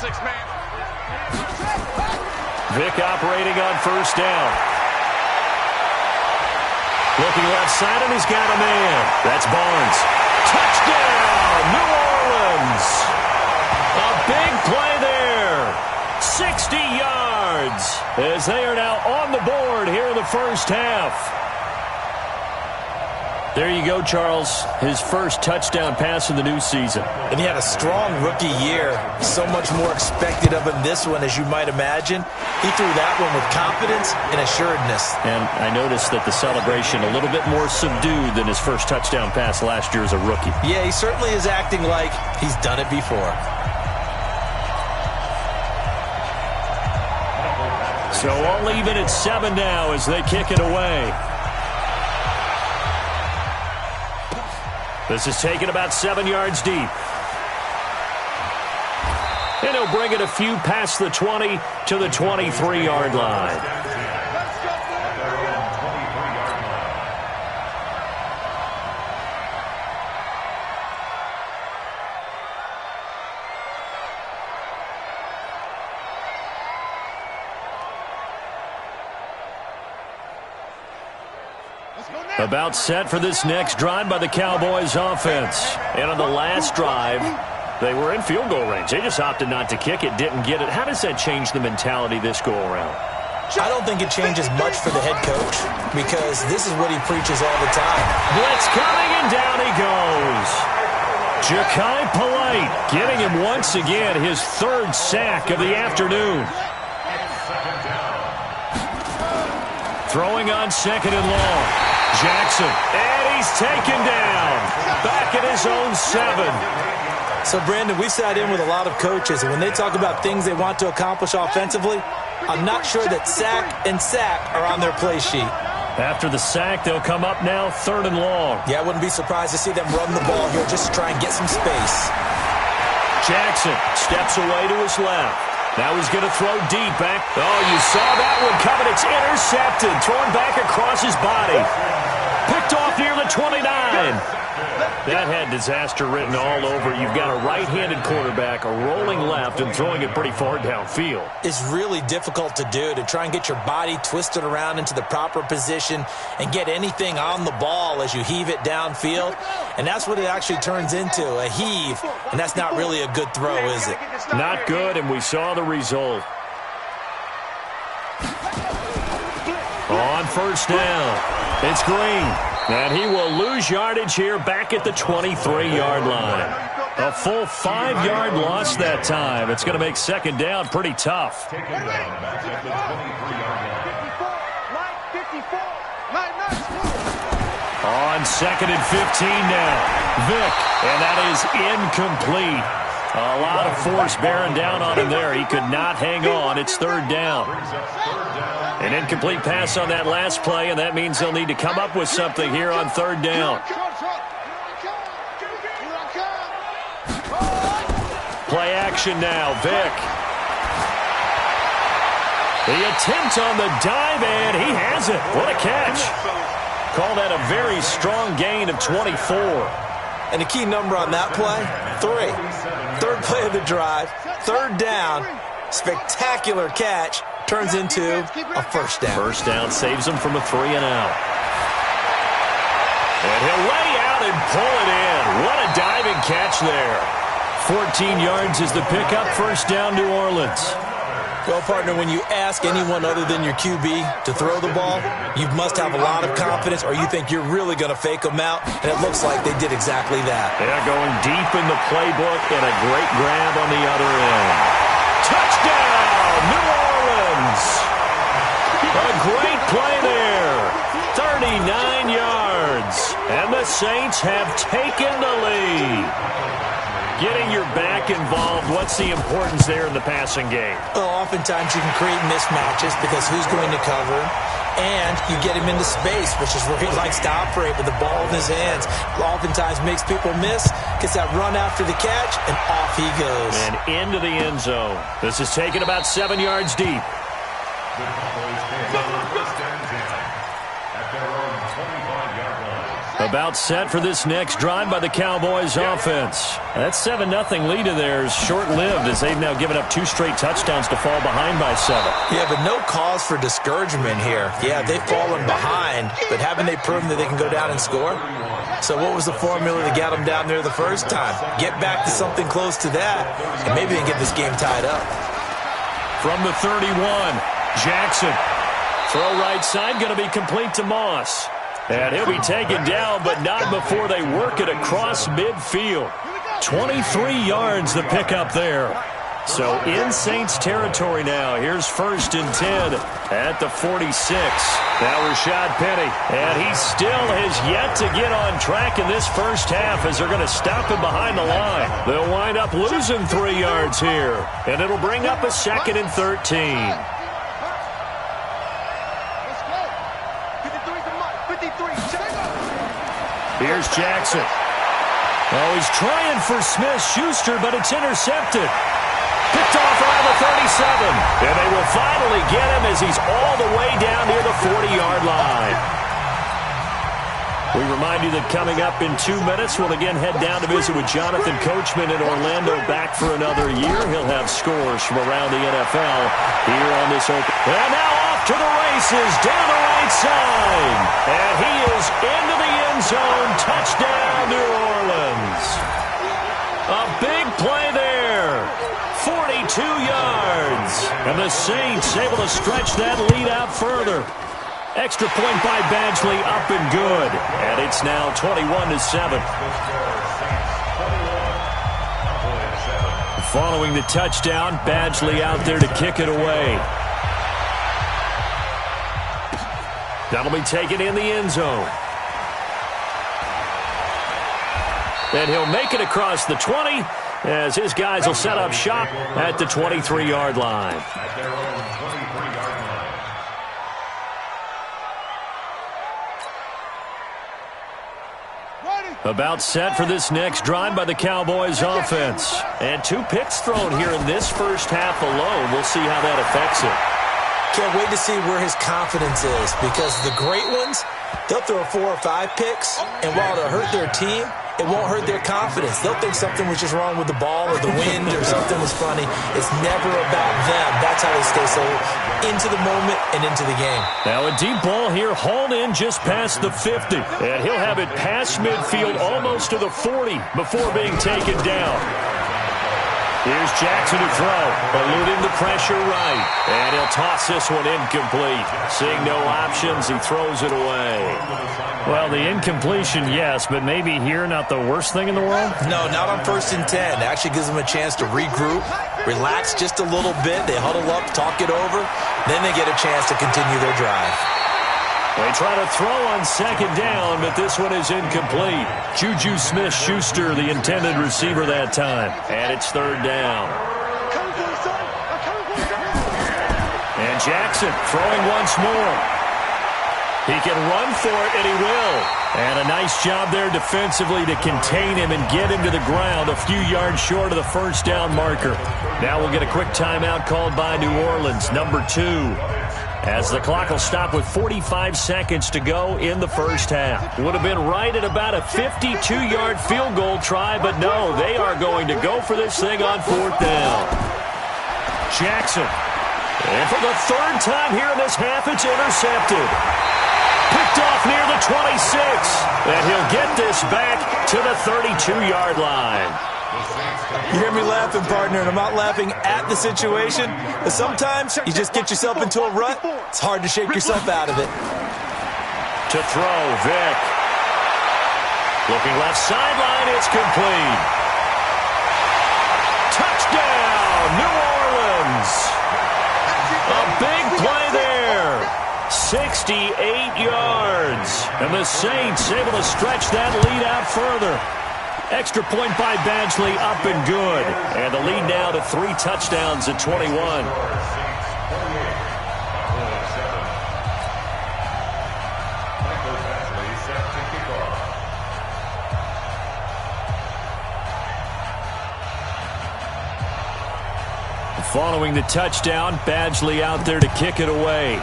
6-man. Vick operating on first down. Looking left side, and he's got a man. That's Barnes. Touchdown, New Orleans. A big play there. 60 yards as they are now on the board here in the first half. There you go, Charles. His first touchdown pass of the new season. And he had a strong rookie year. So much more expected of him this one, as you might imagine. He threw that one with confidence and assuredness. And I noticed that the celebration a little bit more subdued than his first touchdown pass last year as a rookie. Yeah, he certainly is acting like he's done it before. So all even at 7 now as they kick it away. This is taken about 7 yards deep. And he'll bring it a few past the 20 to the 23-yard line. About set for this next drive by the Cowboys offense. And on the last drive, they were in field goal range. They just opted not to kick it, didn't get it. How does that change the mentality this go-around? I don't think it changes much for the head coach because this is what he preaches all the time. Blitz coming, and down he goes. Ja'Kai Polite getting him once again his third sack of the afternoon. Throwing on second and long. Jackson, and he's taken down. Back at his own 7. So, Brandon, we've sat in with a lot of coaches, and when they talk about things they want to accomplish offensively, I'm not sure that sack and sack are on their play sheet. After the sack, they'll come up now 3rd and long. Yeah, I wouldn't be surprised to see them run the ball here just to try and get some space. Jackson steps away to his left. Now he's going to throw deep back. Oh, you saw that one coming. It's intercepted. Thrown back across his body. Picked off near the 29. That had disaster written all over. You've got a right-handed quarterback, a rolling left, and throwing it pretty far downfield. It's really difficult to do, to try and get your body twisted around into the proper position and get anything on the ball as you heave it downfield. And that's what it actually turns into, a heave. And that's not really a good throw, is it? Not good, and we saw the result. On first down, it's Green. And he will lose yardage here back at the 23-yard line. A full 5-yard loss that time. It's going to make second down pretty tough. On second and 15 now. Vick, and that is incomplete. A lot of force bearing down on him there. He could not hang on. It's 3rd down. An incomplete pass on that last play, and that means they'll need to come up with something here on 3rd down. Play action now, Vick. The attempt on the dive, and he has it. What a catch. Call that a very strong gain of 24. And the key number on that play, 3. 3rd play of the drive, 3rd down, spectacular catch, turns into a first down. First down saves him from a 3-and-out. And he'll lay out and pull it in. What a diving catch there. 14 yards is the pickup. First down, New Orleans. Well, partner, when you ask anyone other than your QB to throw the ball, you must have a lot of confidence, or you think you're really going to fake them out, and it looks like they did exactly that. They're going deep in the playbook, and a great grab on the other end. Touchdown, New Orleans! A great play there. 39 yards, and the Saints have taken the lead. Getting your back involved, what's the importance there in the passing game? Well, oftentimes you can create mismatches because who's going to cover, and you get him into space, which is where he likes to operate with the ball in his hands. Oftentimes makes people miss, gets that run after the catch, and off he goes. And into the end zone. This is taken about 7 yards deep. About set for this next drive by the Cowboys offense. That 7-0 lead of theirs short-lived as they've now given up 2 straight touchdowns to fall behind by 7. Yeah, but no cause for discouragement here. Yeah, they've fallen behind, but haven't they proven that they can go down and score? So what was the formula to get them down there the first time? Get back to something close to that, and maybe they can get this game tied up. From the 31, Jackson. Throw right side, going to be complete to Moss. And he'll be taken down, but not before they work it across midfield. 23 yards the pickup there. So in Saints territory now. Here's 1st and 10 at the 46. Now Rashad Penny. And he still has yet to get on track in this first half as they're going to stop him behind the line. They'll wind up losing 3 yards here. And it'll bring up a 2nd and 13. Here's Jackson. Oh, he's trying for Smith-Schuster, but it's intercepted. Picked off around the 37. And they will finally get him as he's all the way down near the 40-yard line. We remind you that coming up in 2 minutes, we'll again head down to visit with Jonathan Coachman in Orlando, back for another year. He'll have scores from around the NFL here on this open. And now off to the races, down the right side. And he is into the end zone. Touchdown, New Orleans. A big play there. 42 yards. And the Saints able to stretch that lead out further. Extra point by Badgley, up and good. And it's now 21-7. Following the touchdown, Badgley out there to kick it away. That'll be taken in the end zone. And he'll make it across the 20 as his guys will set up shop at the 23-yard line. About set for this next drive by the Cowboys offense. And 2 picks thrown here in this first half alone. We'll see how that affects it. Can't wait to see where his confidence is, because the great ones, they'll throw 4 or 5 picks, and while it'll hurt their team, it won't hurt their confidence. They'll think something was just wrong with the ball or the wind or something was funny. It's never about them. That's how they stay so into the moment and into the game. Now a deep ball here, hauled in just past the 50. And he'll have it past midfield almost to the 40 before being taken down. Here's Jackson to throw, eluding the pressure right. And he'll toss this one incomplete. Seeing no options, he throws it away. Well, the incompletion, yes, but maybe here not the worst thing in the world? No, not on 1st and 10. It actually gives them a chance to regroup, relax just a little bit. They huddle up, talk it over. Then they get a chance to continue their drive. They try to throw on 2nd down, but this one is incomplete. Juju Smith-Schuster, the intended receiver that time. And it's 3rd down. And Jackson throwing once more. He can run for it, and he will. And a nice job there defensively to contain him and get him to the ground a few yards short of the 1st down marker. Now we'll get a quick timeout called by New Orleans, number 2. As the clock will stop with 45 seconds to go in the first half. Would have been right at about a 52-yard field goal try, but no, they are going to go for this thing on 4th down. Jackson. And for the 3rd time here in this half, it's intercepted. Picked off near the 26. And he'll get this back to the 32-yard line. You hear me laughing, partner, and I'm not laughing at the situation, but sometimes you just get yourself into a rut. It's hard to shake yourself out of it. To throw, Vick. Looking left sideline, it's complete. Touchdown, New Orleans. A big play there. 68 yards. And the Saints able to stretch that lead out further. Extra point by Badgley, up and good. And the lead now to 3 touchdowns at 21. Following the touchdown, Badgley out there to kick it away.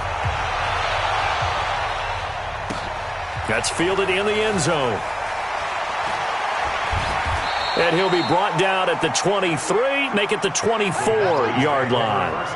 That's fielded in the end zone. And he'll be brought down at the 23, make it the 24-yard line.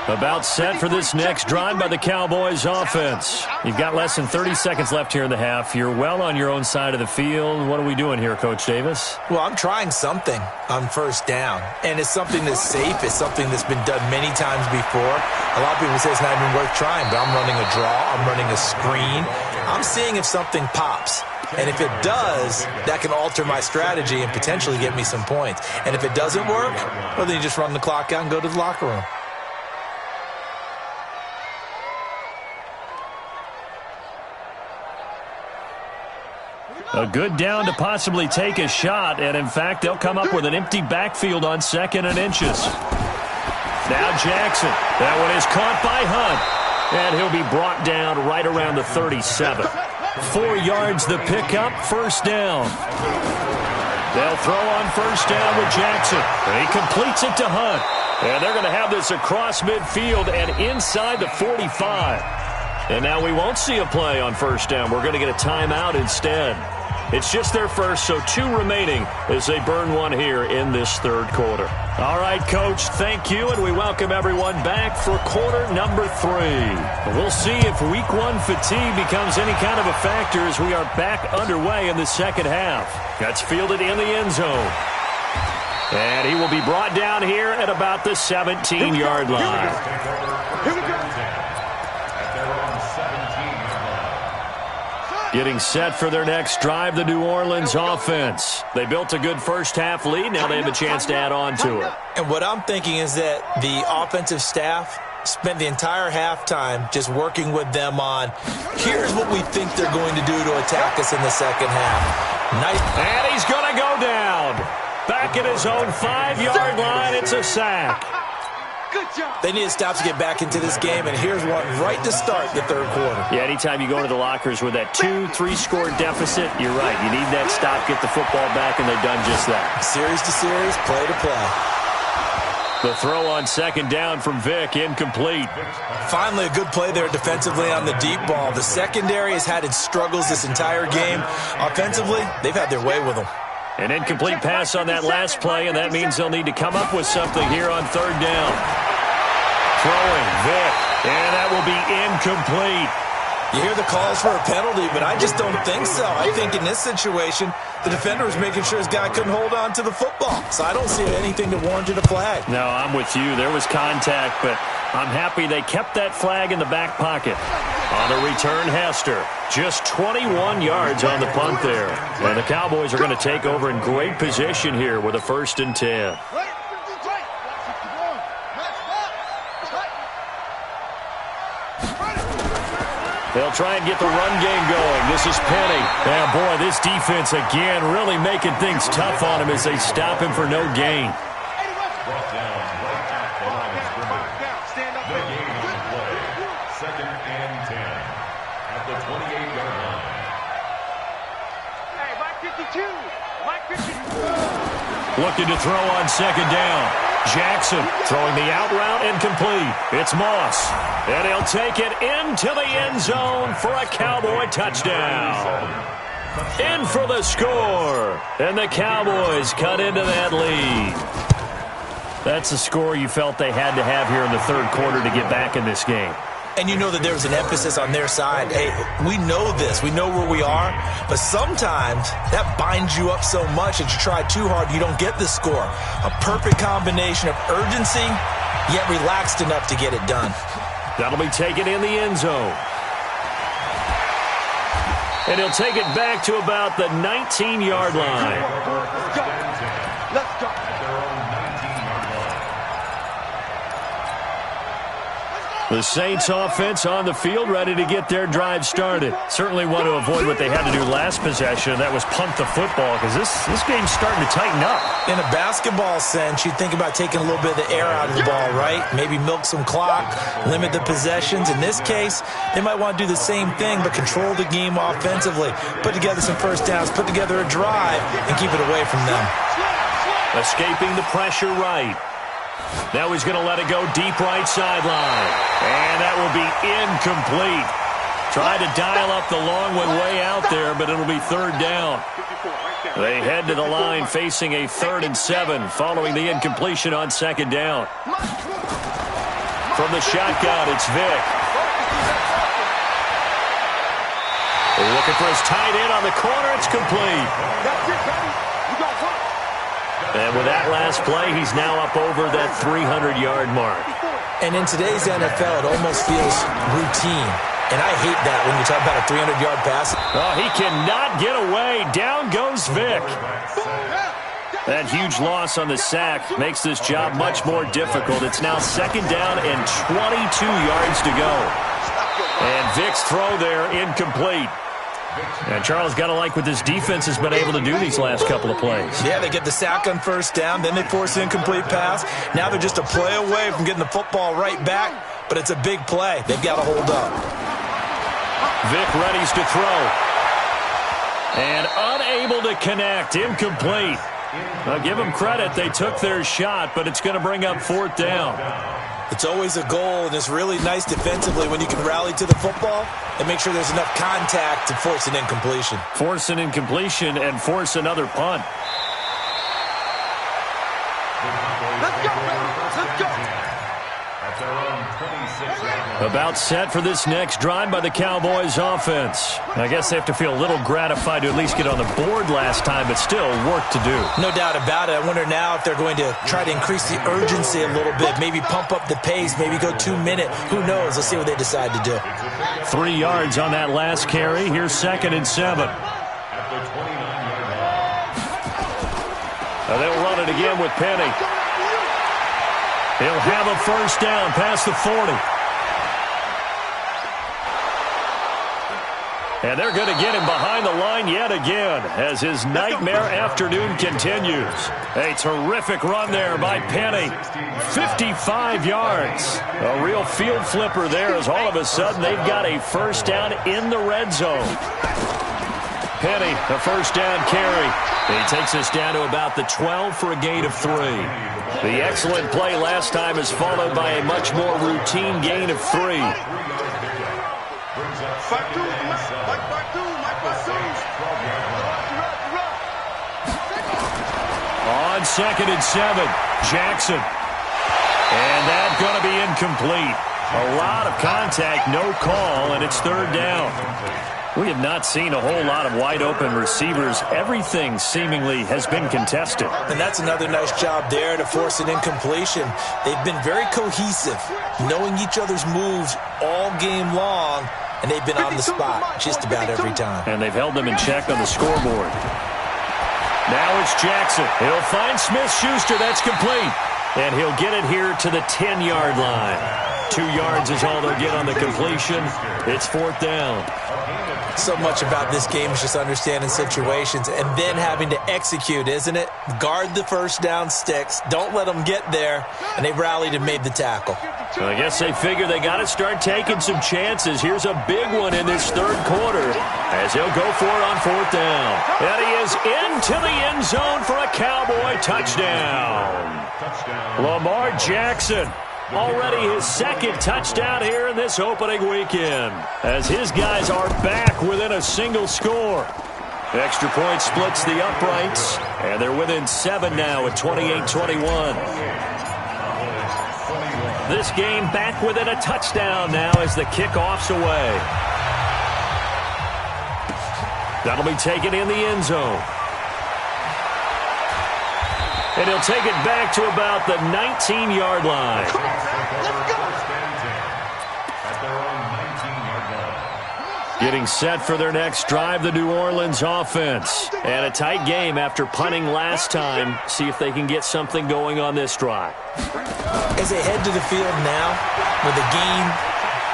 About set for this next drive by the Cowboys offense. You've got less than 30 seconds left here in the half. You're well on your own side of the field. What are we doing here, Coach Davis? Well, I'm trying something on first down, and it's something that's safe. It's something that's been done many times before. A lot of people say it's not even worth trying, but I'm running a draw. I'm running a screen. I'm seeing if something pops. And if it does, that can alter my strategy and potentially get me some points. And if it doesn't work, well, then you just run the clock out and go to the locker room. A good down to possibly take a shot, and in fact, they'll come up with an empty backfield on 2nd and inches. Now Jackson. That one is caught by Hunt, and he'll be brought down right around the 37. 4 yards the pickup, first down. They'll throw on first down with Jackson. And he completes it to Hunt. And they're going to have this across midfield and inside the 45. And now we won't see a play on first down. We're going to get a timeout instead. It's just their first, so 2 remaining as they burn one here in this third quarter. All right, Coach, thank you, and we welcome everyone back for quarter number 3. We'll see if week 1 fatigue becomes any kind of a factor as we are back underway in the second half. That's fielded in the end zone. And he will be brought down here at about the 17-yard line. Here we go. Getting set for their next drive, the New Orleans offense. They built a good first-half lead. Now they have a chance to add on to it. And what I'm thinking is that the offensive staff spent the entire halftime just working with them on, here's what we think they're going to do to attack us in the second half. Nice. And he's going to go down. Back at his own 5-yard line, it's a sack. Good job. They need to stop to get back into this game, and here's one right to start the third quarter. Yeah, anytime you go into the lockers with that 2-3-score deficit, you're right. You need that stop, get the football back, and they've done just that. Series to series, play to play. The throw on second down from Vick, incomplete. Finally, a good play there defensively on the deep ball. The secondary has had its struggles this entire game. Offensively, they've had their way with them. An incomplete pass on that last play, and that means they'll need to come up with something here on third down. Throwing, Vick, and that will be incomplete. You hear the calls for a penalty, but I just don't think so. I think in this situation, the defender was making sure his guy couldn't hold on to the football. So I don't see anything that warranted a flag. No, I'm with you. There was contact, but I'm happy they kept that flag in the back pocket. On the return, Hester. Just 21 yards on the punt there. And the Cowboys are going to take over in great position here with a 1st and 10. They'll try and get the run game going. This is Penny. And boy, this defense again really making things tough on him as they stop him for no gain. Looking to throw on second down. Jackson throwing the out route incomplete. It's Moss. And he'll take it into the end zone for a Cowboy touchdown. In for the score. And the Cowboys cut into that lead. That's the score you felt they had to have here in the third quarter to get back in this game. And you know that there was an emphasis on their side. Hey, we know this. We know where we are. But sometimes that binds you up so much that you try too hard, you don't get the score. A perfect combination of urgency, yet relaxed enough to get it done. That'll be taken in the end zone. And he'll take it back to about the 19-yard line. Let's go. Let's go. The Saints offense on the field, ready to get their drive started. Certainly want to avoid what they had to do last possession, and that was punt the football, because this game's starting to tighten up. In a basketball sense, you think about taking a little bit of the air out of the ball, right? Maybe milk some clock, limit the possessions. In this case, they might want to do the same thing, but control the game offensively. Put together some first downs, put together a drive, and keep it away from them. Escaping the pressure right. Now he's going to let it go deep right sideline. And that will be incomplete. Tried to dial up the long one way out there, but it'll be third down. They head to the line facing a 3rd and 7 following the incompletion on second down. From the shotgun, it's Vic. Looking for his tight end on the corner. It's complete. And with that last play, he's now up over that 300-yard mark. And in today's NFL, it almost feels routine. And I hate that when you talk about a 300-yard pass. Oh, he cannot get away. Down goes Vic. That huge loss on the sack makes this job much more difficult. It's now second down and 22 yards to go. And Vic's throw there incomplete. And Charles got to like what this defense has been able to do these last couple of plays. Yeah, they get the sack on first down, then they force an incomplete pass. Now they're just a play away from getting the football right back, but it's a big play. They've got to hold up. Vic readies to throw. And unable to connect. Incomplete. Now give them credit. They took their shot, but it's going to bring up 4th down. It's always a goal, and it's really nice defensively when you can rally to the football and make sure there's enough contact to force an incompletion. Force an incompletion and force another punt. Let's go, baby. Let's go. About set for this next drive by the Cowboys offense. I guess they have to feel a little gratified to at least get on the board last time, but still work to do. No doubt about it. I wonder now if they're going to try to increase the urgency a little bit, maybe pump up the pace, maybe go 2-minute. Who knows? Let's see what they decide to do. 3 yards on that last carry. Here's 2nd and 7. They'll run it again with Penny. He'll have a first down past the 40. And they're going to get him behind the line yet again as his nightmare afternoon continues. A terrific run there by Penny. 55 yards. A real field flipper there as all of a sudden they've got a first down in the red zone. Penny, a first down carry. He takes us down to about the 12 for a gain of 3. The excellent play last time is followed by a much more routine gain of 3. On 2nd and 7, Jackson. And that's going to be incomplete. A lot of contact, no call, and it's 3rd down. We have not seen a whole lot of wide-open receivers. Everything seemingly has been contested. And that's another nice job there to force an incompletion. They've been very cohesive, knowing each other's moves all game long, and they've been on the spot just about every time. And they've held them in check on the scoreboard. Now it's Jackson. He'll find Smith-Schuster. That's complete. And he'll get it here to the 10-yard line. 2 yards is all they'll get on the completion. It's 4th down. So much about this game is just understanding situations and then having to execute, isn't it? Guard the first down sticks. Don't let them get there. And they rallied and made the tackle. I guess they figure they got to start taking some chances. Here's a big one in this 3rd quarter as he'll go for it on 4th down. And he is into the end zone for a Cowboy touchdown. Lamar Jackson. Already his 2nd touchdown here in this opening weekend as his guys are back within a single score. Extra point splits the uprights, and they're within 7 now at 28-21. This game back within a touchdown now as the kickoff's away. That'll be taken in the end zone. And he'll take it back to about the 19-yard line. Getting set for their next drive, the New Orleans offense. And a tight game after punting last time. See if they can get something going on this drive. As they head to the field now, with the game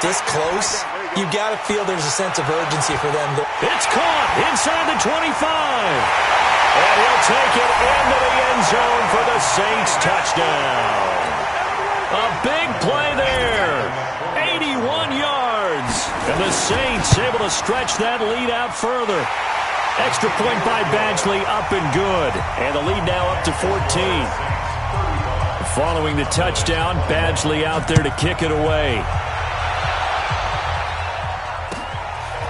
this close, you've got to feel there's a sense of urgency for them. It's caught inside the 25. And he'll take it into the end zone for the Saints touchdown. A big play there. 81 yards. And the Saints able to stretch that lead out further. Extra point by Badgley up and good. And the lead now up to 14. Following the touchdown, Badgley out there to kick it away.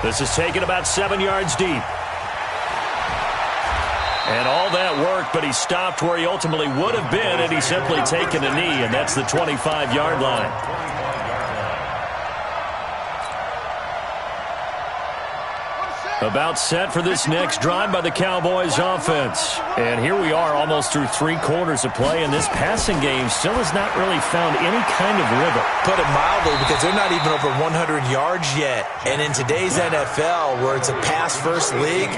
This is taken about 7 yards deep. And all that work, but he stopped where he ultimately would have been had he simply taken a knee, and that's the 25-yard line. About set for this next drive by the Cowboys offense. And here we are almost through 3 quarters of play, and this passing game still has not really found any kind of rhythm. Put it mildly, because they're not even over 100 yards yet. And in today's NFL, where it's a pass-first league,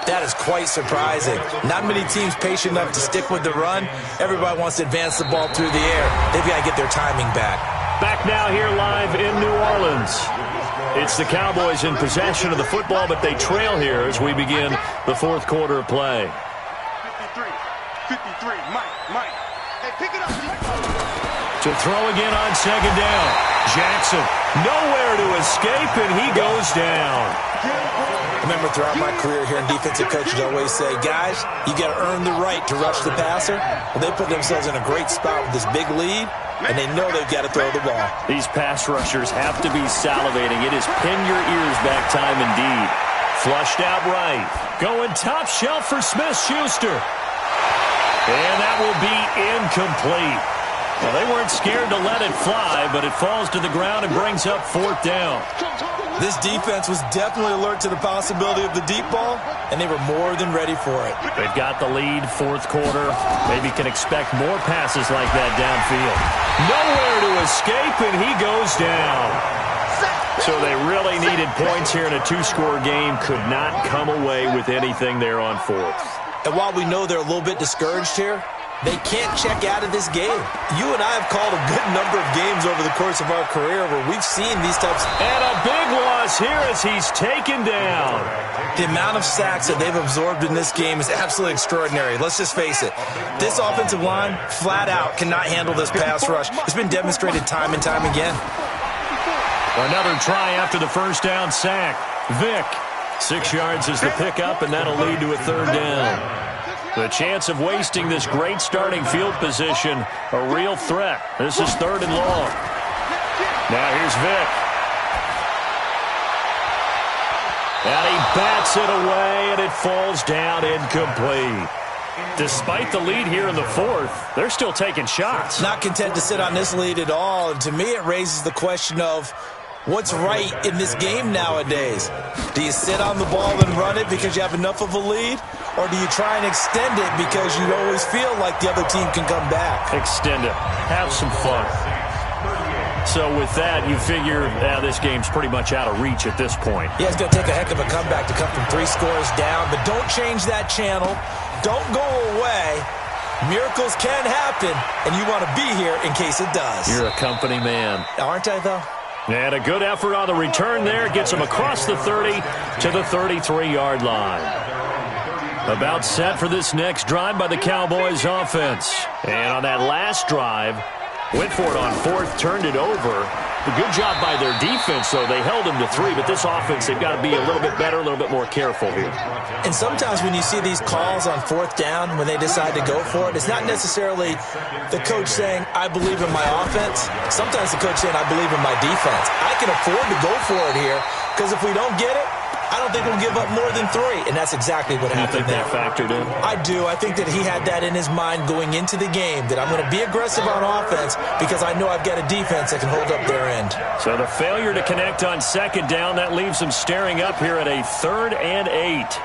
that is quite surprising. Not many teams patient enough to stick with the run. Everybody wants to advance the ball through the air. They've got to get their timing back. Back now here live in New Orleans. It's the Cowboys in possession of the football, but they trail here as we begin the 4th quarter of play. 53, Mike. Hey, pick it up. To throw again on 2nd down. Jackson, nowhere to escape, and he goes down. Remember, throughout my career here in defensive coaches, I always say, guys, you got to earn the right to rush the passer. Well, they put themselves in a great spot with this big lead, and they know they've got to throw the ball. These pass rushers have to be salivating. It is pin your ears back time indeed. Flushed out right. Going top shelf for Smith-Schuster. And that will be incomplete. Well, they weren't scared to let it fly, but it falls to the ground and brings up 4th down. This defense was definitely alert to the possibility of the deep ball, and they were more than ready for it. They've got the lead, 4th quarter. Maybe can expect more passes like that downfield. Nowhere to escape, and he goes down. So they really needed points here in a 2-score game. Could not come away with anything there on 4th. And while we know they're a little bit discouraged here, they can't check out of this game. You and I have called a good number of games over the course of our career where we've seen these types. And a big loss here as he's taken down. The amount of sacks that they've absorbed in this game is absolutely extraordinary. Let's just face it. This offensive line, flat out, cannot handle this pass rush. It's been demonstrated time and time again. Another try after the 1st down sack. Vick, 6 yards is the pickup, and that'll lead to a 3rd down. The chance of wasting this great starting field position, a real threat. This is 3rd and long. Now here's Vick. And he bats it away, and it falls down incomplete. Despite the lead here in the 4th, they're still taking shots. Not content to sit on this lead at all. And to me, it raises the question of what's right in this game nowadays. Do you sit on the ball and run it because you have enough of a lead? Or do you try and extend it because you always feel like the other team can come back? Extend it. Have some fun. So with that, you figure this game's pretty much out of reach at this point. Yeah, it's going to take a heck of a comeback to come from 3 scores down. But don't change that channel. Don't go away. Miracles can happen, and you want to be here in case it does. You're a company man. Aren't I, though? And a good effort on the return there. Gets him across the 30 to the 33-yard line. About set for this next drive by the Cowboys offense. And on that last drive, went for it on 4th, turned it over. A good job by their defense, though. They held him to 3, but this offense, they've got to be a little bit better, a little bit more careful here. And sometimes when you see these calls on 4th down, when they decide to go for it, it's not necessarily the coach saying, I believe in my offense. Sometimes the coach saying, I believe in my defense. I can afford to go for it here, because if we don't get it, I don't think we'll give up more than 3, and that's exactly what happened there. You think that factored in? I do. I think that he had that in his mind going into the game, that I'm going to be aggressive on offense because I know I've got a defense that can hold up their end. So the failure to connect on 2nd down, that leaves him staring up here at a 3rd and 8.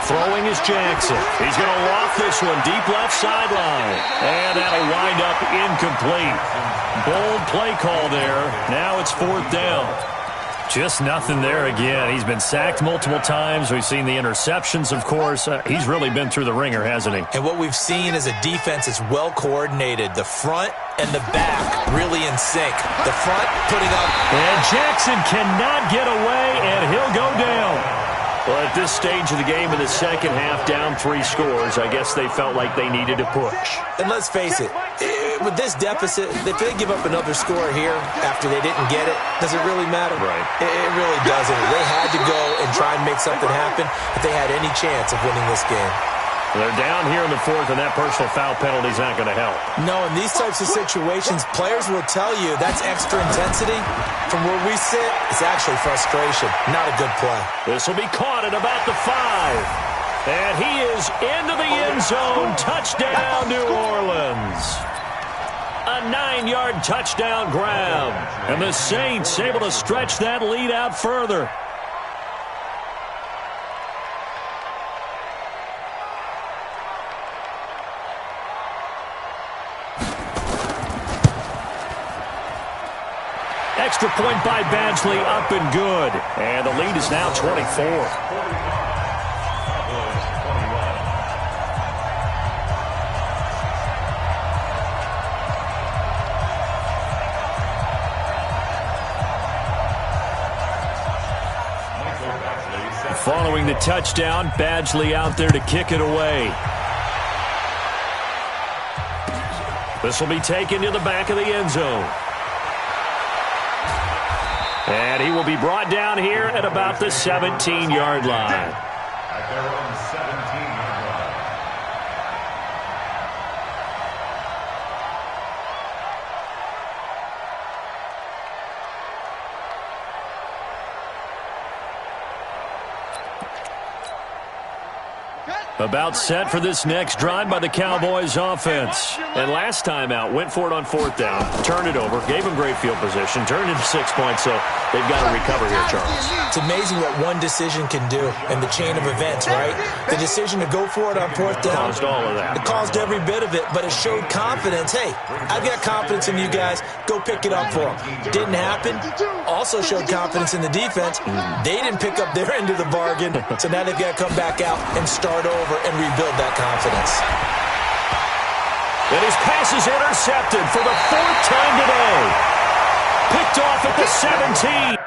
Throwing is Jackson. He's going to loft this one deep left sideline. And that'll wind up incomplete. Bold play call there. Now it's 4th down. Just nothing there again. He's been sacked multiple times. We've seen the interceptions, of course. He's really been through the ringer, hasn't he? And what we've seen is a defense that's well coordinated. The front and the back really in sync. The front putting up. And Jackson cannot get away, and he'll go down. Well, at this stage of the game in the second half, down 3 scores, I guess they felt like they needed to push. And let's face it, with this deficit, if they give up another score here after they didn't get it, does it really matter? Right. It really doesn't. They had to go and try and make something happen if they had any chance of winning this game. They're down here in the fourth, and that personal foul penalty is not going to help. No, in these types of situations, players will tell you that's extra intensity. From where we sit, it's actually frustration. Not a good play. This will be caught at about the 5. And he is into the end zone. Touchdown, New Orleans. A 9-yard touchdown grab. And the Saints able to stretch that lead out further. Extra point by Badgley, up and good. And the lead is now 24. Following the touchdown, Badgley out there to kick it away. This will be taken to the back of the end zone. And he will be brought down here at about the 17-yard line. At their own 17-yard line. About set for this next drive by the Cowboys offense. And last time out, went for it on 4th down, turned it over, gave them great field position, turned into 6 points, so they've got to recover here, Charles. It's amazing what one decision can do in the chain of events, right? The decision to go for it on 4th down. Caused all of that. It caused every bit of it, but it showed confidence. Hey, I've got confidence in you guys. Go pick it up for them. Didn't happen. Also showed confidence in the defense. They didn't pick up their end of the bargain, so now they've got to come back out and start over and rebuild that confidence. And his pass is intercepted for the 4th time today. Picked off at the 17.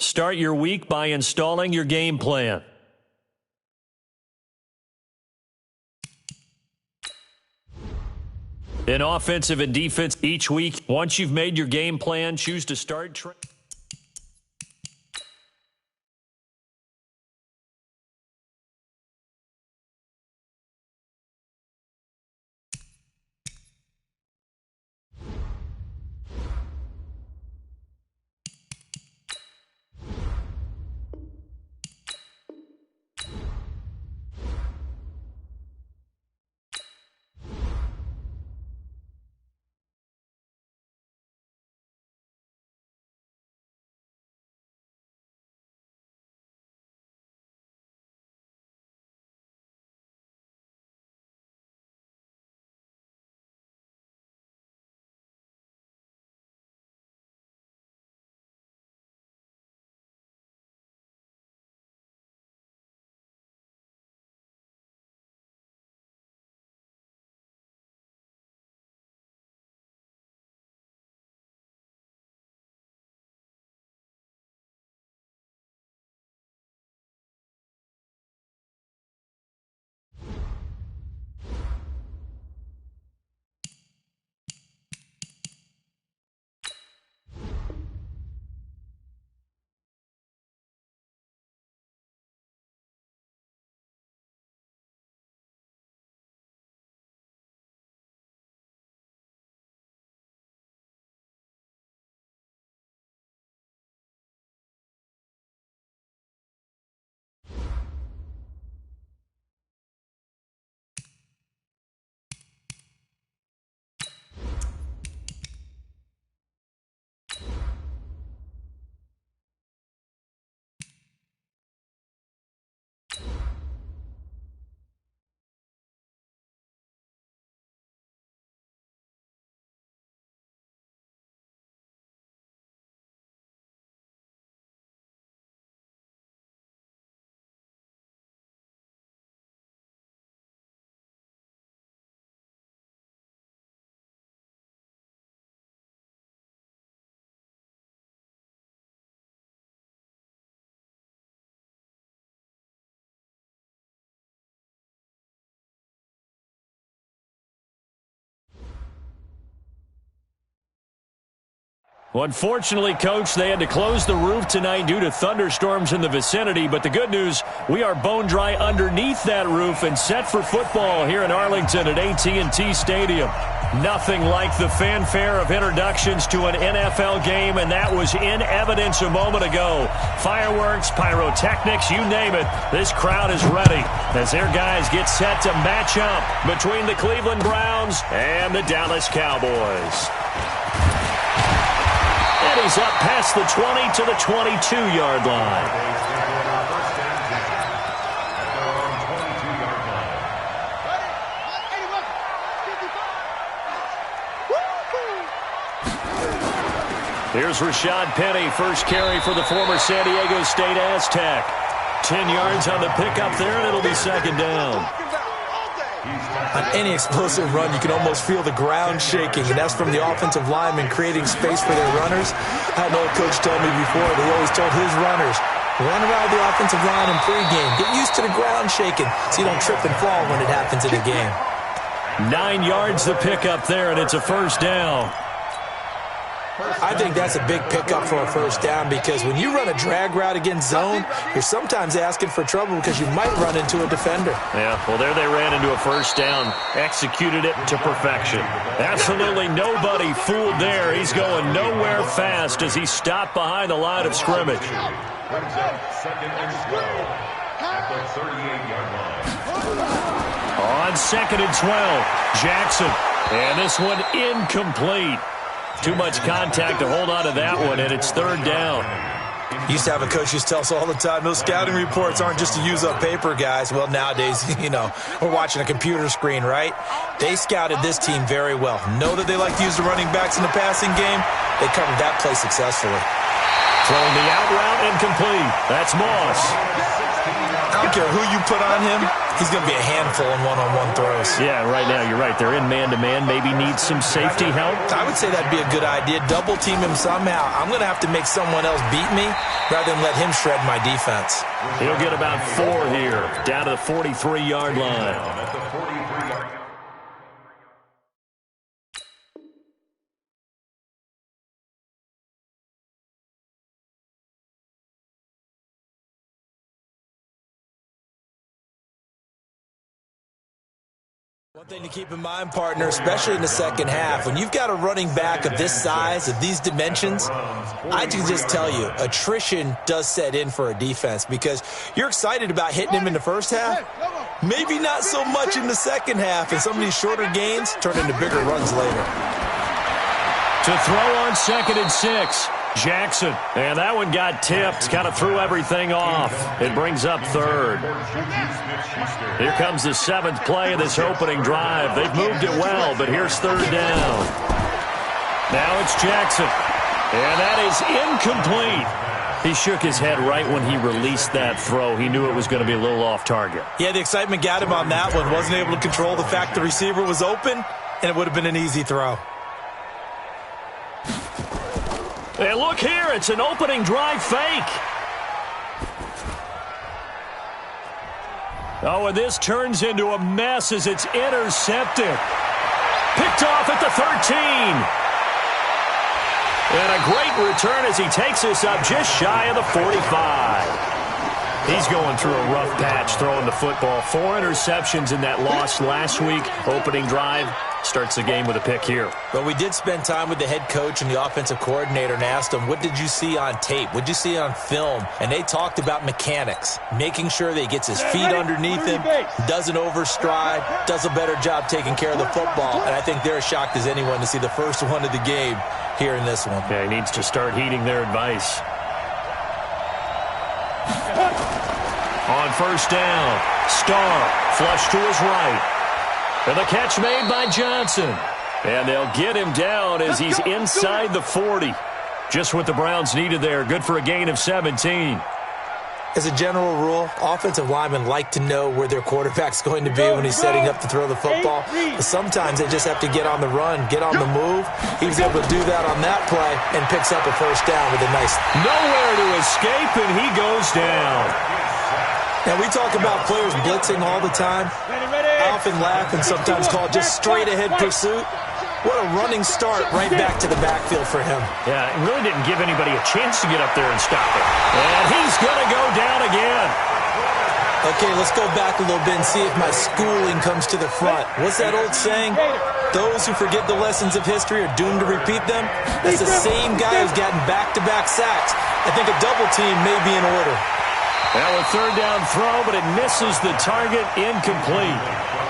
Start your week by installing your game plan. In offensive and defense each week, once you've made your game plan, choose to start training. Well, unfortunately, Coach, they had to close the roof tonight due to thunderstorms in the vicinity. But the good news, we are bone dry underneath that roof and set for football here in Arlington at AT&T Stadium. Nothing like the fanfare of introductions to an NFL game, and that was in evidence a moment ago. Fireworks, pyrotechnics, you name it. This crowd is ready as their guys get set to match up between the Cleveland Browns and the Dallas Cowboys. And he's up past the 20 to the 22-yard line. Here's Rashad Penny, first carry for the former San Diego State Aztec. 10 yards on the pickup there, and it'll be second down. On any explosive run, you can almost feel the ground shaking, and that's from the offensive linemen creating space for their runners. I had an old coach tell me before, they always told his runners, run around the offensive line in pregame. Get used to the ground shaking so you don't trip and fall when it happens in the game. 9 yards the pickup there, and it's a first down. I think that's a big pickup for a first down because when you run a drag route against zone, you're sometimes asking for trouble because you might run into a defender. Yeah, well, there they ran into a first down, executed it to perfection. Absolutely nobody fooled there. He's going nowhere fast as he stopped behind the line of scrimmage. Brings up 2nd and 12 at the 38-yard line. On 2nd and 12, Jackson. And this one incomplete. Too much contact to hold on to that one, and it's third down. Used to have a coach used to tell us all the time, those scouting reports aren't just to use up paper, guys. Well, nowadays, you know, we're watching a computer screen, right? They scouted this team very well. Know that they like to use the running backs in the passing game? They covered that play successfully. Throwing the out route incomplete. That's Moss. care who you put on him, he's going to be a handful in one-on-one throws. Yeah, right now you're right. They're in man-to-man. Maybe needs some safety help. I would say that'd be a good idea. Double team him somehow. I'm going to have to make someone else beat me rather than let him shred my defense. He'll get about 4 here, down to the 43-yard line. One thing to keep in mind, partner, especially in the second half, when you've got a running back of this size, of these dimensions, I can just tell you, attrition does set in for a defense because you're excited about hitting him in the first half, maybe not so much in the second half, and some of these shorter gains turn into bigger runs later. To throw on 2nd and 6, Jackson. And that one got tipped, kind of threw everything off. It brings up 3rd. Here comes the 7th play of this opening drive. They've moved it well, but here's 3rd down. Now it's Jackson. And that is incomplete. He shook his head right when he released that throw. He knew it was going to be a little off target. Yeah, the excitement got him on that one. Wasn't able to control the fact the receiver was open, and it would have been an easy throw. And look here, it's an opening drive fake. Oh, and this turns into a mess as it's intercepted. Picked off at the 13. And a great return as he takes us up just shy of the 45. He's going through a rough patch throwing the football. 4 interceptions in that loss last week. Opening drive. Starts the game with a pick here. But we did spend time with the head coach and the offensive coordinator and asked them, what did you see on tape? What did you see on film? And they talked about mechanics, making sure that he gets his feet underneath him, doesn't overstride, does a better job taking care of the football. And I think they're as shocked as anyone to see the first one of the game here in this one. Yeah, he needs to start heeding their advice. On 1st down, Starr flush to his right. And the catch made by Johnson. And they'll get him down as he's inside the 40. Just what the Browns needed there. Good for a gain of 17. As a general rule, offensive linemen like to know where their quarterback's going to be when he's setting up to throw the football. But sometimes they just have to get on the run, get on the move. He was able to do that on that play and picks up a 1st down with a nice... Nowhere to escape, and he goes down. Now, we talk about players blitzing all the time. I often laugh and sometimes call it just straight-ahead pursuit. What a running start right back to the backfield for him. Yeah, it really didn't give anybody a chance to get up there and stop it. And he's going to go down again. Okay, let's go back a little bit and see if my schooling comes to the front. What's that old saying? Those who forget the lessons of history are doomed to repeat them. That's the same guy who's gotten back-to-back sacks. I think a double team may be in order. Now a 3rd down throw, but it misses the target, incomplete.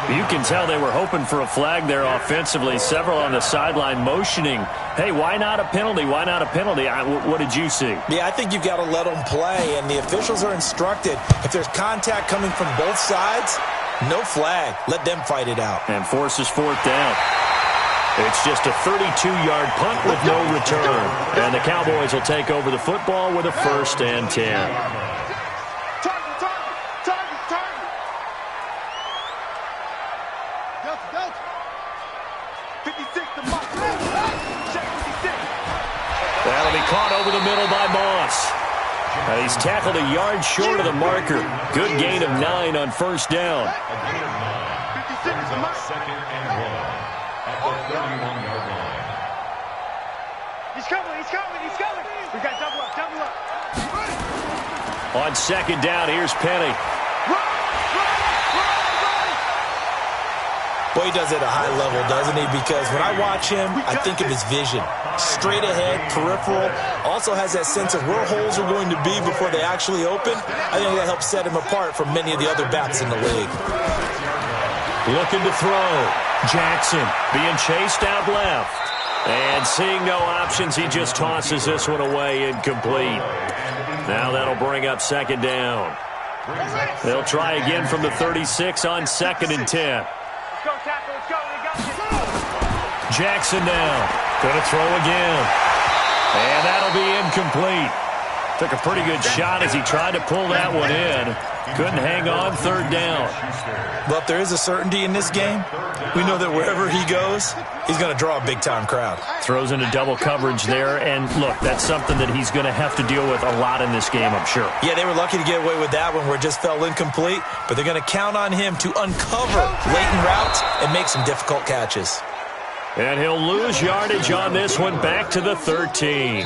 You can tell they were hoping for a flag there offensively. Several on the sideline motioning, hey, why not a penalty? Why not a penalty? What did you see? Yeah, I think you've got to let them play, and the officials are instructed. If there's contact coming from both sides, no flag. Let them fight it out. And forces 4th down. It's just a 32-yard punt with no return. And the Cowboys will take over the football with a 1st and 10. That'll be caught over the middle by Moss. He's tackled a yard short of the marker. Good gain of 9 on 1st down. A gain of 9. 2nd and 1 at the 31-yard line. He's coming. We got double up. On 2nd down, here's Penny. Boy, he does it at a high level, doesn't he? Because when I watch him, I think of his vision. Straight ahead, peripheral. Also has that sense of where holes are going to be before they actually open. I think that helps set him apart from many of the other backs in the league. Looking to throw. Jackson being chased out left. And seeing no options, he just tosses this one away, incomplete. Now that'll bring up 2nd down. They'll try again from the 36 on 2nd and 10. Jackson now. Going to throw again. And that'll be incomplete. Took a pretty good shot as he tried to pull that one in. Couldn't hang on, third down. Well, if there is a certainty in this game, we know that wherever he goes, he's going to draw a big-time crowd. Throws into double coverage there, and look, that's something that he's going to have to deal with a lot in this game, I'm sure. Yeah, they were lucky to get away with that one where it just fell incomplete, but they're going to count on him to uncover latent routes and make some difficult catches. And he'll lose yardage on this one, back to the 13.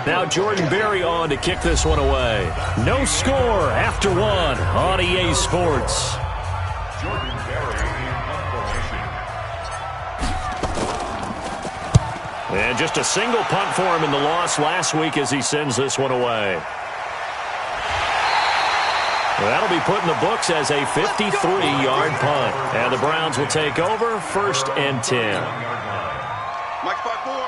Now Jordan Berry on to kick this one away. No score after one on EA Sports. Jordan Berry in formation. And just a single punt for him in the loss last week as he sends this one away. That'll be put in the books as a 53-yard punt. And the Browns will take over, 1st and 10.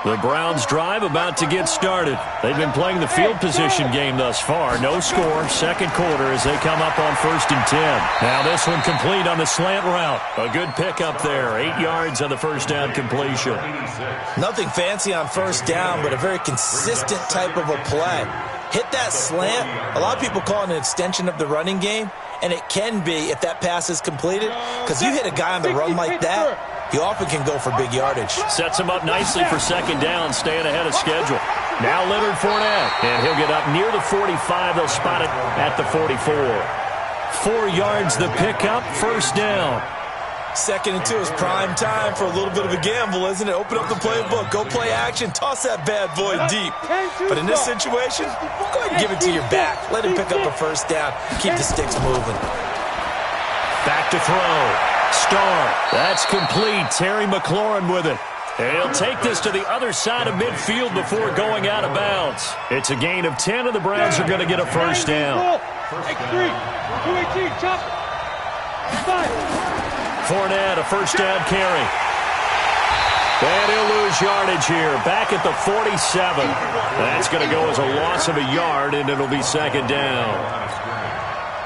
The Browns drive about to get started. They've been playing the field position game thus far. No score, second quarter as they come up on 1st and 10. Now this one complete on the slant route. A good pickup there. 8 yards on the first down completion. Nothing fancy on first down, but a very consistent type of a play. Hit that slant. A lot of people call it an extension of the running game, and it can be if that pass is completed, because you hit a guy on the run like that, he often can go for big yardage. Sets him up nicely for second down, staying ahead of schedule. Now Leonard Fournette, and he'll get up near the 45. They'll spot it at the 44. 4 yards the pickup, first down. 2nd and 2 is prime time for a little bit of a gamble, isn't it? Open up the playbook, go play action, toss that bad boy deep. But in this situation, go ahead and give it to your back. Let him pick up a first down. Keep the sticks moving. Back to throw. Starr. That's complete. Terry McLaurin with it. And he'll take this to the other side of midfield before going out of bounds. It's a gain of 10, and the Browns are going to get a first down. Fournette, a first down carry. And he'll lose yardage here. Back at the 47. That's going to go as a loss of a yard, and it'll be second down.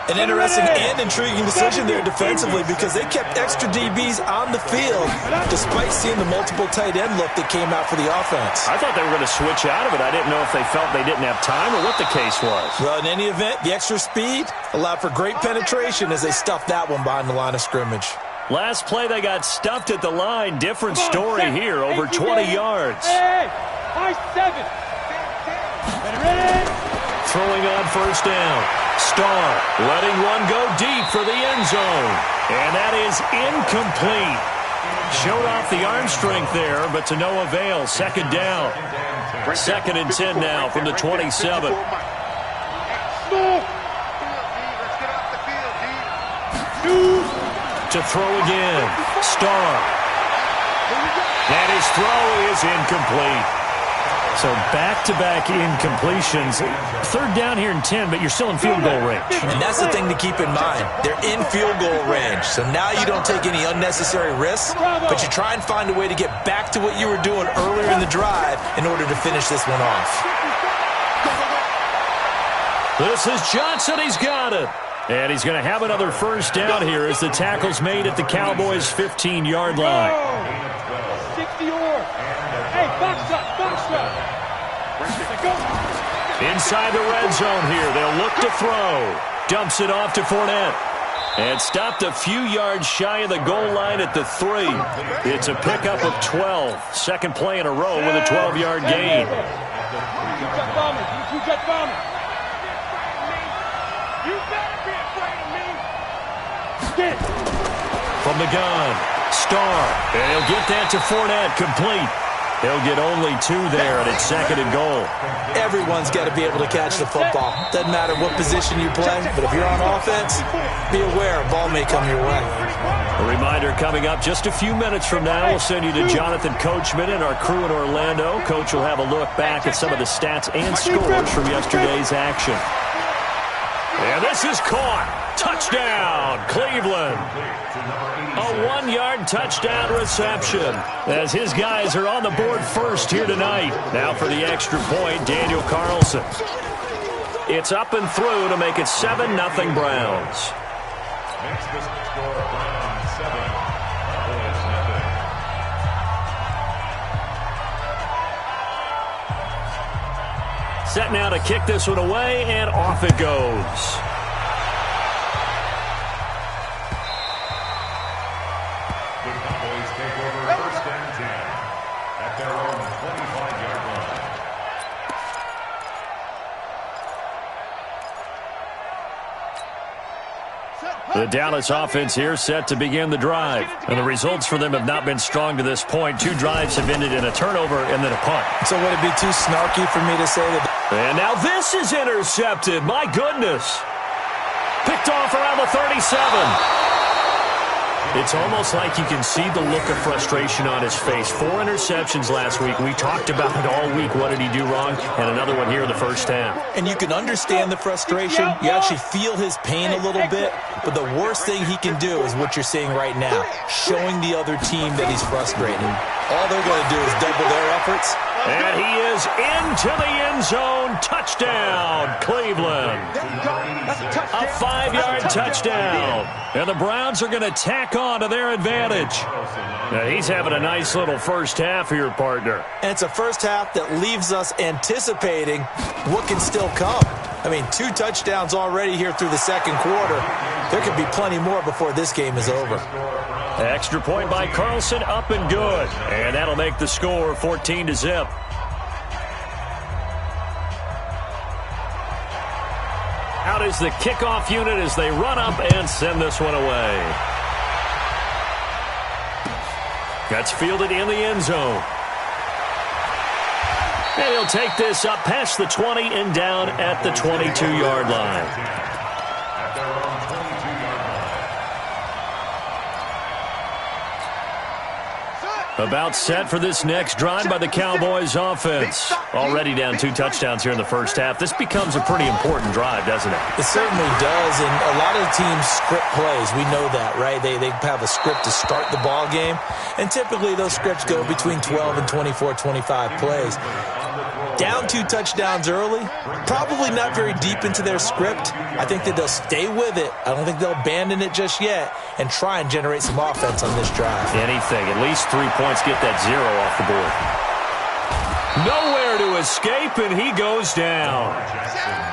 An interesting and intriguing decision there defensively because they kept extra DBs on the field despite seeing the multiple tight end look that came out for the offense. I thought they were going to switch out of it. I didn't know if they felt they didn't have time or what the case was. Well, in any event, the extra speed allowed for great penetration as they stuffed that one behind the line of scrimmage. Last play, they got stuffed at the line. Different story here, over 20 yards. Throwing on first down. Starr letting one go deep for the end zone. And that is incomplete. Showed off the arm strength there, but to no avail. Second down. 2nd and 10 now from the 27. To throw again. Starr. And his throw is incomplete. So back-to-back incompletions. 3rd down here and 10, but you're still in field goal range. And that's the thing to keep in mind. They're in field goal range. So now you don't take any unnecessary risks, but you try and find a way to get back to what you were doing earlier in the drive in order to finish this one off. This is Johnson. He's got it. And he's going to have another first down here as the tackle's made at the Cowboys' 15-yard line. 60 or. Hey, box up. Inside the red zone here. They'll look to throw. Dumps it off to Fournette. And stopped a few yards shy of the goal line at the 3. It's a pickup of 12. Second play in a row with a 12-yard gain. From the gun, Starr. And he'll get that to Fournette, complete. He'll get only 2 there, and it's 2nd and goal. Everyone's got to be able to catch the football. Doesn't matter what position you play, but if you're on offense, be aware a ball may come your way. A reminder coming up just a few minutes from now, we'll send you to Jonathan Coachman and our crew in Orlando. Coach will have a look back at some of the stats and scores from yesterday's action. And this is caught. Touchdown, Cleveland. A 1-yard touchdown reception as his guys are on the board first here tonight. Now for the extra point, Daniel Carlson. It's up and through to make it 7-0 Browns. Makes the score Browns 7, Cowboys nothing. set now to kick this one away, and off it goes. The Cowboys take over first and 10 at their own 25-yard line. The Dallas offense here set to begin the drive. And the results for them have not been strong to this point. 2 drives have ended in a turnover and then a punt. So would it be too snarky for me to say that? And now this is intercepted. My goodness. Picked off around the 37. It's almost like you can see the look of frustration on his face. 4 interceptions last week. We talked about it all week. What did he do wrong? And another one here in the first half. And you can understand the frustration. You actually feel his pain a little bit. But the worst thing he can do is what you're seeing right now, showing the other team that he's frustrated. All they're going to do is double their efforts. And he is into the end zone. Touchdown, Cleveland. A 5-yard touchdown. And the Browns are going to tack on to their advantage. Now, he's having a nice little first half here, partner. And it's a first half that leaves us anticipating what can still come. I mean, 2 touchdowns already here through the second quarter. There could be plenty more before this game is over. Extra point by Carlson, up and good. And that'll make the score 14-0. Out is the kickoff unit as they run up and send this one away. That's fielded in the end zone. And he'll take this up past the 20 and down at the 22-yard line. About set for this next drive by the Cowboys offense. Already down 2 touchdowns here in the first half. This becomes a pretty important drive, doesn't it? It certainly does, and a lot of teams script plays. We know that, right? They have a script to start the ball game, and typically those scripts go between 12 and 24, 25 plays. Down 2 touchdowns early, probably not very deep into their script. I think that they'll stay with it. I don't think they'll abandon it just yet and try and generate some offense on this drive. Anything, at least 3 points, get that 0 off the board. Nowhere to escape, and he goes down.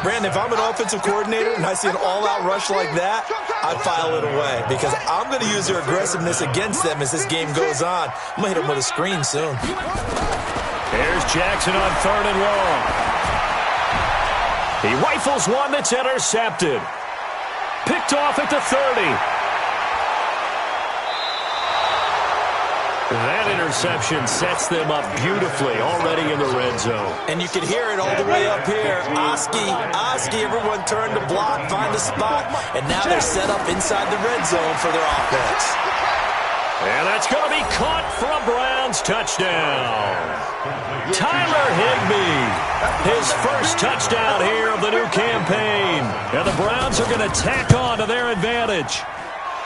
Brandon, if I'm an offensive coordinator and I see an all-out rush like that, I file it away because I'm going to use their aggressiveness against them as this game goes on. I'm going to hit them with a screen soon. Here's Jackson on 3rd and long. He rifles one that's intercepted. Picked off at the 30. That interception sets them up beautifully already in the red zone. And you can hear it all the way up here. Oski, everyone turned to block, find a spot, and now they're set up inside the red zone for their offense. And that's going to be caught for a Browns touchdown. Tyler Higbee, his first touchdown here of the new campaign. And the Browns are going to tack on to their advantage.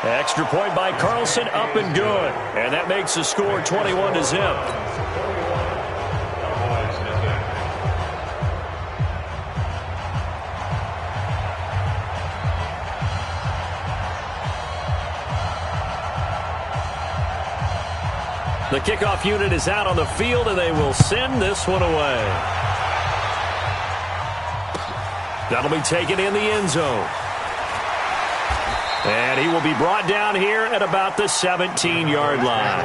Extra point by Carlson, up and good. And that makes the score 21-0. The kickoff unit is out on the field, and they will send this one away. That'll be taken in the end zone. And he will be brought down here at about the 17-yard line.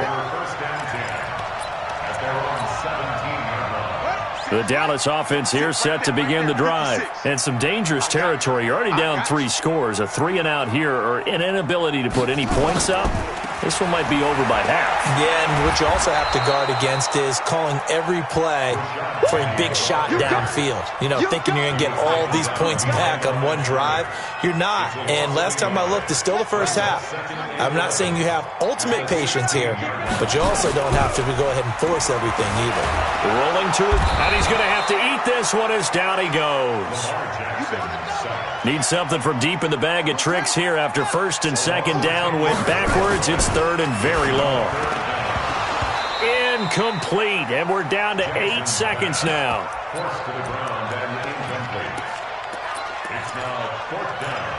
The Dallas offense here set to begin the drive. And some dangerous territory. You're already down 3 scores. A 3-and-out here, or an inability to put any points up. This one might be over by half. Yeah, and what you also have to guard against is calling every play for a big shot downfield. You know, thinking you're going to get all these points back on one drive. You're not. And last time I looked, it's still the first half. I'm not saying you have ultimate patience here, but you also don't have to go ahead and force everything either. Rolling to it, and he's going to have to eat this one as down he goes. Needs something from deep in the bag of tricks here after 1st and 2nd down. Went backwards. It's 3rd and very long. Incomplete. And we're down to 8 seconds now. Forced to the ground and incomplete. It's now 4th down.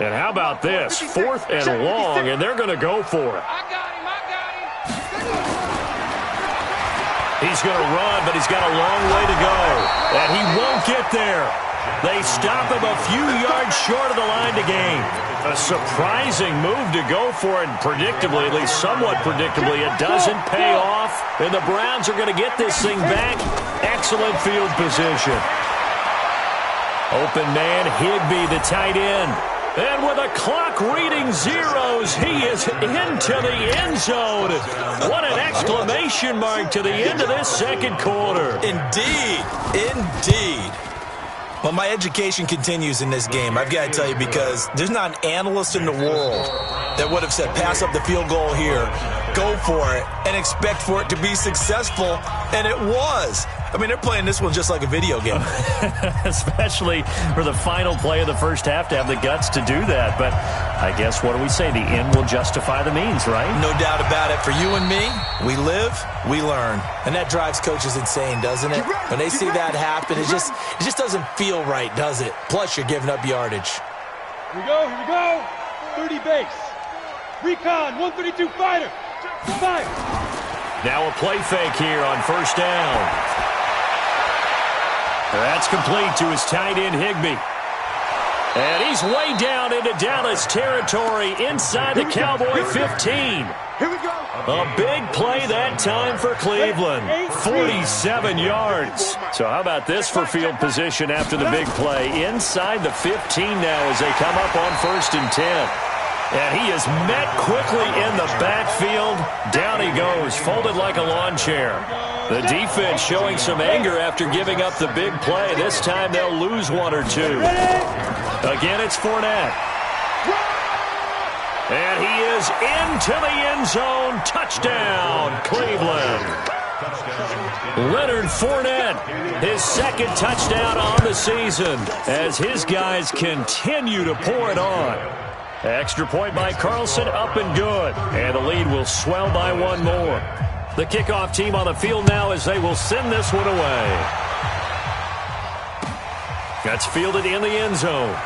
And how about this? 4th and long, and they're going to go for it. I got him. He's going to run, but he's got a long way to go. And he won't get there. They stop him a few yards short of the line to gain. A surprising move to go for it, and predictably, at least somewhat predictably, it doesn't pay off. And the Browns are going to get this thing back. Excellent field position. Open man, Higbee, the tight end. And with a clock reading zeros, he is into the end zone. What an exclamation mark to the end of this second quarter. Indeed. Indeed. Well, my education continues in this game, I've got to tell you, because there's not an analyst in the world that would have said pass up the field goal here, go for it, and expect for it to be successful, and it was. I mean, they're playing this one just like a video game. Especially for the final play of the first half to have the guts to do that. But I guess, what do we say? The end will justify the means, right? No doubt about it. For you and me, we live, we learn. And that drives coaches insane, doesn't it? When they see that happen, it just doesn't feel right, does it? Plus, you're giving up yardage. Here we go. 30 base. Recon, 132 fighter. Fire. Now a play fake here on first down. That's complete to his tight end, Higbee. And he's way down into Dallas territory inside the Cowboy 15. Here we go. A big play that time for Cleveland. 47 yards. So how about this for field position after the big play? Inside the 15 now as they come up on 1st and 10. And he is met quickly in the backfield. Down he goes, folded like a lawn chair. The defense showing some anger after giving up the big play. This time they'll lose one or two. Again, it's Fournette. And he is into the end zone. Touchdown, Cleveland. Leonard Fournette, his second touchdown on the season as his guys continue to pour it on. Extra point by Carlson, up and good. And the lead will swell by one more. The kickoff team on the field now as they will send this one away. That's fielded in the end zone.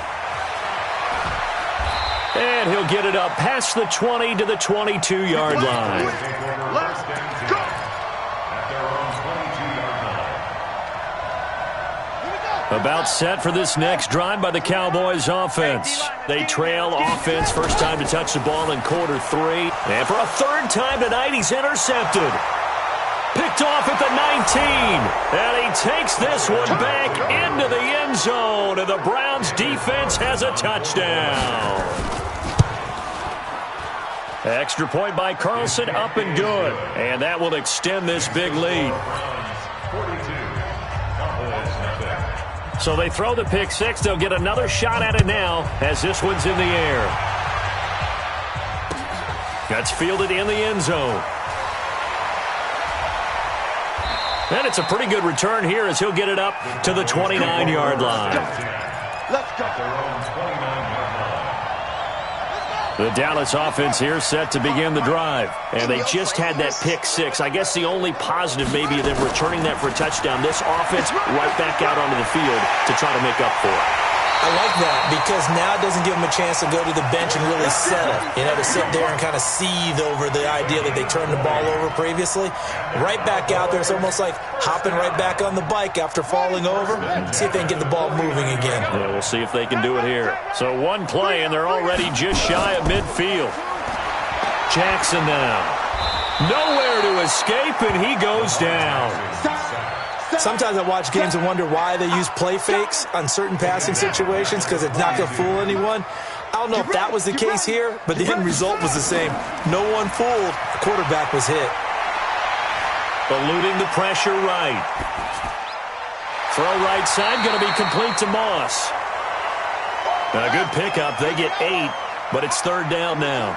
And he'll get it up past the 20 to the 22-yard line. Let's go. About set for this next drive by the Cowboys offense. They trail offense, first time to touch the ball in quarter 3. And for a third time tonight, he's intercepted. Picked off at the 19. And he takes this one back into the end zone. And the Browns defense has a touchdown. Extra point by Carlson, up and good. And that will extend this big lead. So they throw the pick six. They'll get another shot at it now as this one's in the air. That's fielded in the end zone. And it's a pretty good return here as he'll get it up to the 29-yard line. Let's go. The Dallas offense here set to begin the drive. And they just had that pick six. I guess the only positive maybe of them returning that for a touchdown. This offense right back out onto the field to try to make up for it. I like that because now it doesn't give them a chance to go to the bench and really settle. You know, to sit there and kind of seethe over the idea that they turned the ball over previously. Right back out there. It's almost like hopping right back on the bike after falling over. See if they can get the ball moving again. Yeah, we'll see if they can do it here. So one play, and they're already just shy of midfield. Jackson now. Nowhere to escape, and he goes down. Sometimes I watch games and wonder why they use play fakes on certain passing situations because it's not going to fool anyone. I don't know if that was the case here, but the end result was the same. No one fooled. The quarterback was hit. Eluding the pressure right. Throw right side, going to be complete to Moss. A good pickup. They get 8, but it's third down now.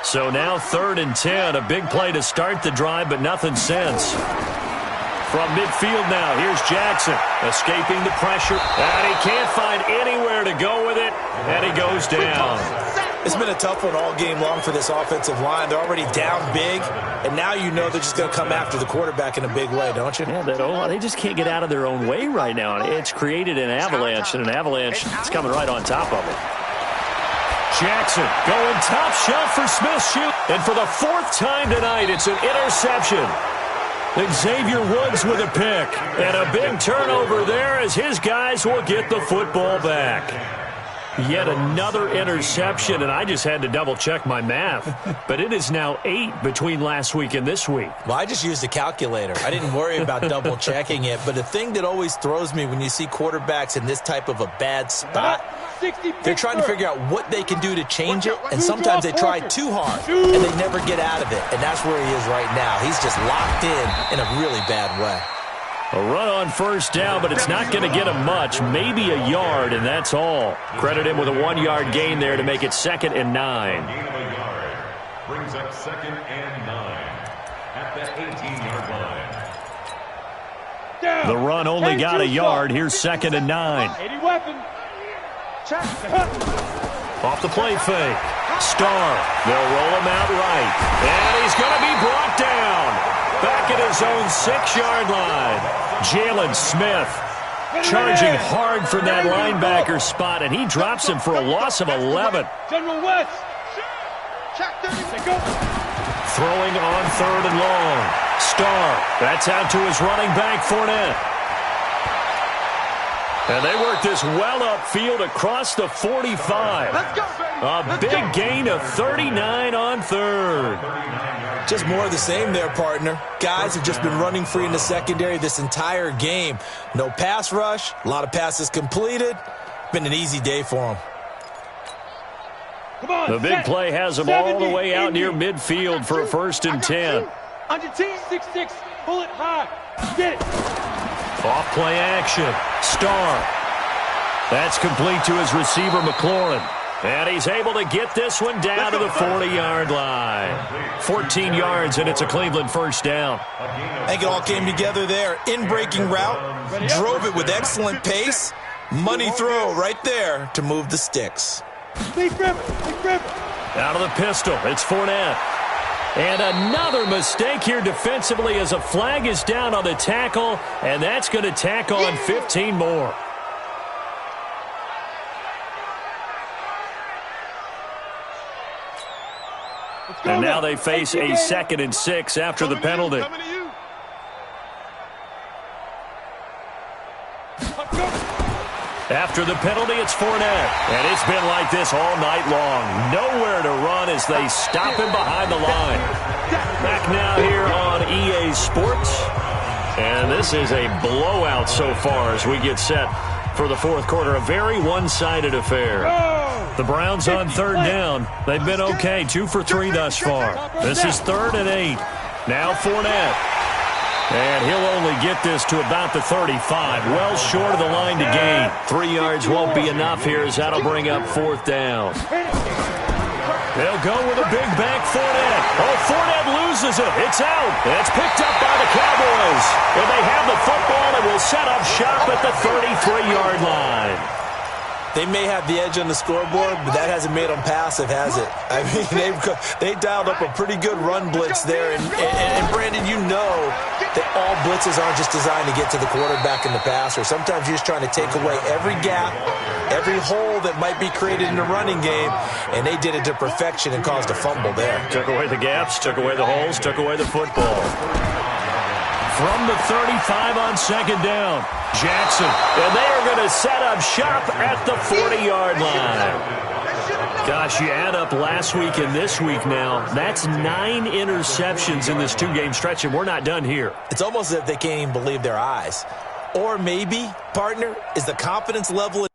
So now 3rd and 10. A big play to start the drive, but nothing since. From midfield now, here's Jackson, escaping the pressure, and he can't find anywhere to go with it, and he goes down. It's been a tough one all game long for this offensive line. They're already down big, and now you know they're just going to come after the quarterback in a big way, don't you? Yeah, they just can't get out of their own way right now, and it's created an avalanche, and an avalanche is coming right on top of it. Jackson going top shelf for Smith-Schuster, and for the 4th time tonight, it's an interception. Xavier Woods with a pick. And a big turnover there as his guys will get the football back. Yet another interception, and I just had to double-check my math. But it is now 8 between last week and this week. Well, I just used a calculator. I didn't worry about double-checking it. But the thing that always throws me when you see quarterbacks in this type of a bad spot, they're trying to figure out what they can do to change it, and sometimes they try too hard, and they never get out of it. And that's where he is right now. He's just locked in a really bad way. A run on first down, but it's not going to get him much. Maybe a yard, and that's all. Credit him with a 1-yard gain there to make it 2nd and 9. Gain of a yard brings up 2nd and 9 at the 18-yard line. The run only got a yard. Here's 2nd and 9. 80 weapon. Check. Off the play fake. Starr. They'll roll him out right. And he's going to be brought down. Back at his own 6-yard line. Jalen Smith charging hard for that linebacker spot, and he drops him for a loss of 11. General West. Throwing on 3rd and long. Starr. That's out to his running back, Fournette. And they work this well upfield across the 45. A big gain of 39 on 3rd. Just more of the same there, partner. Guys have just been running free in the secondary this entire game. No pass rush, a lot of passes completed. Been an easy day for them. The big play has them all the way out near midfield for a 1st and 10. Under T66, pull it high. Get it. Off play action. Starr. That's complete to his receiver, McLaurin. And he's able to get this one down to the 40-yard line. 14 yards, and it's a Cleveland 1st down. I think it all came together there. In-breaking route, drove it with excellent pace. Money throw right there to move the sticks. Out of the pistol, it's Fournette. And another mistake here defensively as a flag is down on the tackle, and that's going to tack on 15 more. And now they face a 2nd and 6 after the penalty. After the penalty, it's Fournette. And it's been like this all night long. Nowhere to run as they stop him behind the line. Back now here on EA Sports. And this is a blowout so far as we get set for the 4th quarter. A very one-sided affair. The Browns on 3rd down. They've been okay. 2 for 3 thus far. This is 3rd and 8. Now Fournette. And he'll only get this to about the 35. Well short of the line to gain. 3 yards won't be enough here as that'll bring up 4th down. They'll go with a big back Fournette. Oh, Fournette loses it. It's out. And it's picked up by the Cowboys. And they have the football and will set up shop at the 33-yard line. They may have the edge on the scoreboard, but that hasn't made them passive, has it? I mean, they dialed up a pretty good run blitz there. And Brandon, you know that all blitzes aren't just designed to get to the quarterback and the passer. Sometimes you're just trying to take away every gap, every hole that might be created in the running game, and they did it to perfection and caused a fumble there. Took away the gaps, took away the holes, took away the football. From the 35 on 2nd down, Jackson. And they are going to set up shop at the 40-yard line. Gosh, you add up last week and this week now, that's 9 interceptions in this 2-game stretch, and we're not done here. It's almost as if they can't even believe their eyes. Or maybe, partner, is the confidence level